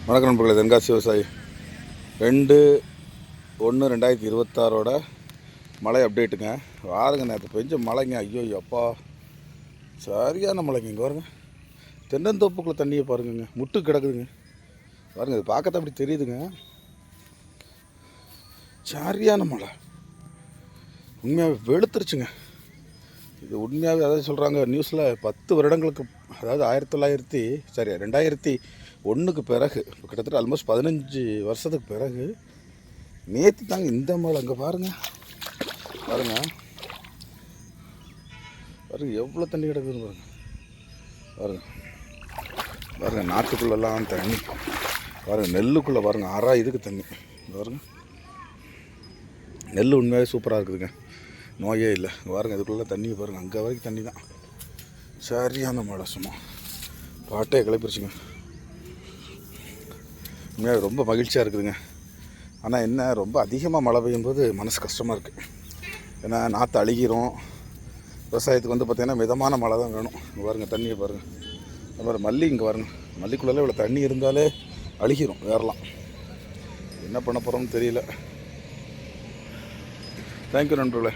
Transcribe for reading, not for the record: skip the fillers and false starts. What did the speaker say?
வணக்கம் நண்பர்களே, தென்காசி விவசாயி 2/1/2026 மழை அப்டேட்டுங்க. பாருங்க, நேற்று பெஞ்ச மழைங்க. ஐயோ அப்பா, சரியான மழைங்க. இங்கே பாருங்க, தென்னந்தோப்புக்குள்ள தண்ணியை பாருங்க, முட்டு கிடக்குதுங்க. பாருங்க, இது பார்க்கத்தான் அப்படி தெரியுதுங்க. சரியான மழை, உண்மையாகவே வெளுத்துருச்சுங்க. இது உண்மையாகவே அதாவது சொல்கிறாங்க நியூஸில் 10 வருடங்களுக்கு, அதாவது 2001க்கு பிறகு, கிட்டத்தட்ட ஆல்மோஸ்ட் 15 வருஷத்துக்கு பிறகு நேற்று தாங்க இந்த மழை. அங்கே பாருங்கள் பாருங்கள் பாருங்கள், எவ்வளோ தண்ணி கிடக்குதுன்னு பாருங்கள். பாருங்கள் பாருங்கள், நாற்றுக்குள்ளெல்லாம் தண்ணி பாருங்கள், நெல்லுக்குள்ளே பாருங்கள், இதுக்கு தண்ணி பாருங்கள். நெல் உண்மையாகவே சூப்பராக இருக்குதுங்க, நோயே இல்லை. பாருங்கள், இதுக்குள்ளே தண்ணி பாருங்கள், அங்கே வரைக்கும் தண்ணி தான். சரியான மழை, சும்மா பாட்டே கிளப்பிடுச்சுங்க. உண்மையாக ரொம்ப மகிழ்ச்சியாக இருக்குதுங்க. ஆனால் என்ன, ரொம்ப அதிகமாக மழை பெய்யும்போது மனசு கஷ்டமாக இருக்குது. ஏன்னா நாற்று அழுகிரும். விவசாயத்துக்கு பார்த்திங்கன்னா மிதமான மழை தான் வேணும். இங்கே பாருங்கள், தண்ணியை பாருங்கள். அப்புறம் மல்லி இங்கே பாருங்கள், மல்லிக்குள்ளே இவ்வளோ தண்ணி இருந்தாலே அழுகிரும், வேறலாம். என்ன பண்ண போகிறோம்னு தெரியல. தேங்க்யூ நண்பர்களே.